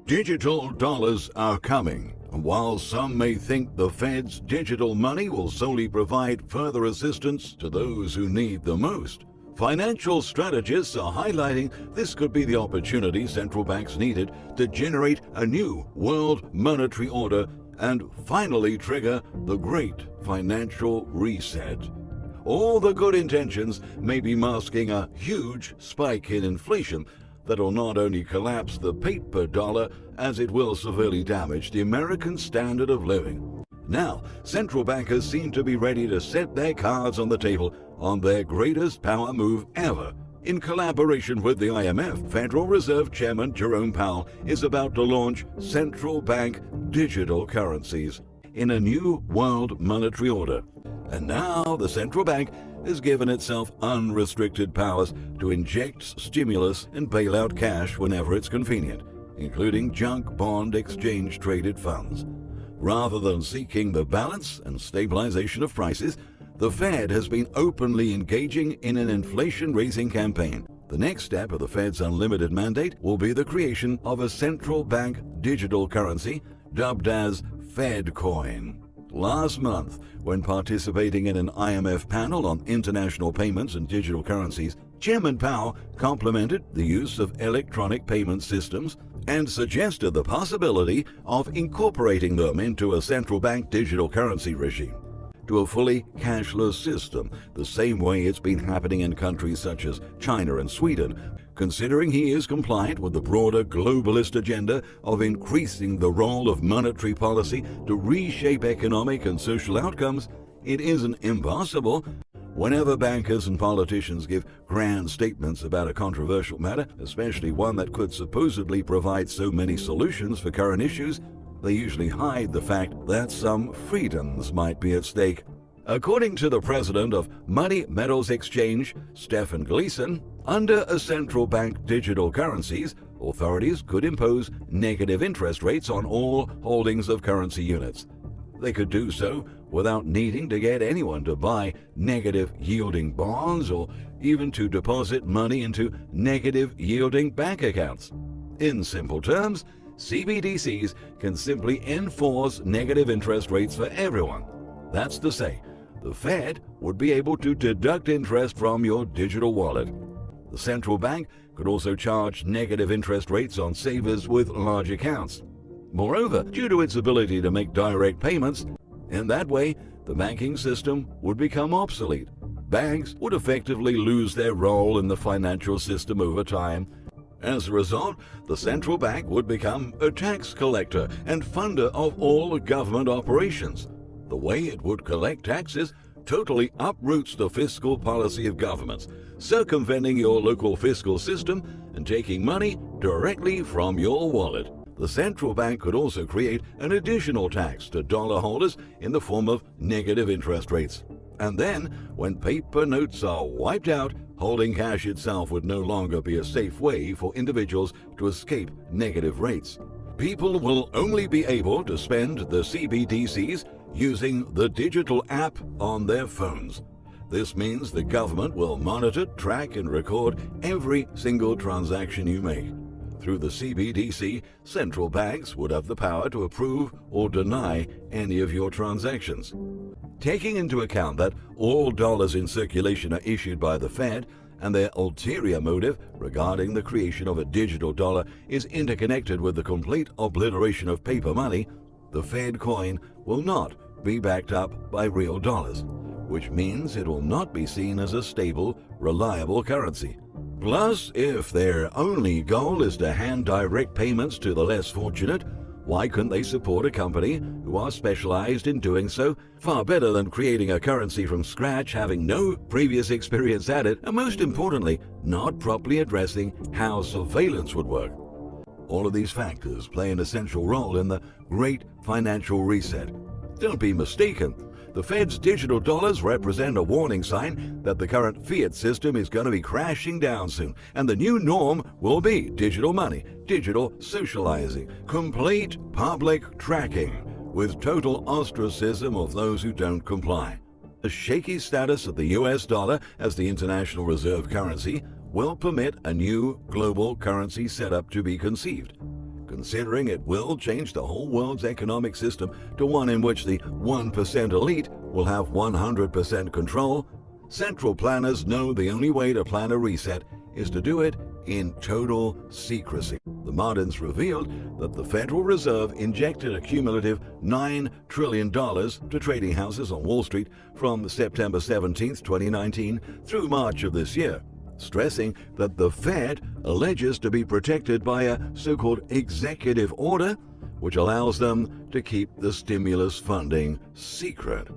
Digital dollars are coming, and while some may think the Fed's digital money will solely provide further assistance to those who need the most, financial strategists are highlighting this could be the opportunity central banks needed to generate a new world monetary order and finally trigger the great financial reset. All the good intentions may be masking a huge spike in inflation that will not only collapse the paper dollar, as it will severely damage the American standard of living. Now, central bankers seem to be ready to set their cards on the table on their greatest power move ever. In collaboration with the IMF, Federal Reserve Chairman Jerome Powell is about to launch central bank digital currencies in a new world monetary order. And now the central bank has given itself unrestricted powers to inject stimulus and bail out cash whenever it's convenient, including junk bond exchange traded funds. Rather than seeking the balance and stabilization of prices, the Fed has been openly engaging in an inflation-raising campaign. The next step of the Fed's unlimited mandate will be the creation of a central bank digital currency dubbed as FedCoin. Last month, when participating in an IMF panel on international payments and digital currencies, Chairman Powell complimented the use of electronic payment systems and suggested the possibility of incorporating them into a central bank digital currency regime, to a fully cashless system, the same way it's been happening in countries such as China and Sweden. Considering he is compliant with the broader globalist agenda of increasing the role of monetary policy to reshape economic and social outcomes, it isn't impossible. Whenever bankers and politicians give grand statements about a controversial matter, especially one that could supposedly provide so many solutions for current issues, they usually hide the fact that some freedoms might be at stake. According to the president of Money Metals Exchange, Stephen Gleason, under a central bank digital currencies, authorities could impose negative interest rates on all holdings of currency units. They could do so without needing to get anyone to buy negative yielding bonds or even to deposit money into negative yielding bank accounts. In simple terms, CBDCs can simply enforce negative interest rates for everyone. That's to say, the Fed would be able to deduct interest from your digital wallet. The central bank could also charge negative interest rates on savers with large accounts. Moreover, due to its ability to make direct payments, in that way, the banking system would become obsolete. Banks would effectively lose their role in the financial system over time. As a result, the central bank would become a tax collector and funder of all government operations. The way it would collect taxes totally uproots the fiscal policy of governments, circumventing your local fiscal system and taking money directly from your wallet. The central bank could also create an additional tax to dollar holders in the form of negative interest rates. And then, when paper notes are wiped out, holding cash itself would no longer be a safe way for individuals to escape negative rates. People will only be able to spend the CBDCs using the digital app on their phones. This means the government will monitor, track, and record every single transaction you make. Through the CBDC, central banks would have the power to approve or deny any of your transactions. Taking into account that all dollars in circulation are issued by the Fed and their ulterior motive regarding the creation of a digital dollar is interconnected with the complete obliteration of paper money, the Fed coin will not be backed up by real dollars, which means it will not be seen as a stable, reliable currency. Plus, if their only goal is to hand direct payments to the less fortunate, why couldn't they support a company who are specialized in doing so far better than creating a currency from scratch, having no previous experience at it, and most importantly, not properly addressing how surveillance would work? All of these factors play an essential role in the great financial reset. Don't be mistaken. The Fed's digital dollars represent a warning sign that the current fiat system is going to be crashing down soon, and the new norm will be digital money, digital socializing, complete public tracking, with total ostracism of those who don't comply. The shaky status of the US dollar as the international reserve currency will permit a new global currency setup to be conceived. considering it will change the whole world's economic system to one in which the 1% elite will have 100% control, central planners know the only way to plan a reset is to do it in total secrecy. The Martins revealed that the Federal Reserve injected a cumulative $9 trillion to trading houses on Wall Street from September 17, 2019 through March of this year, stressing that the Fed alleges to be protected by a so-called executive order, which allows them to keep the stimulus funding secret.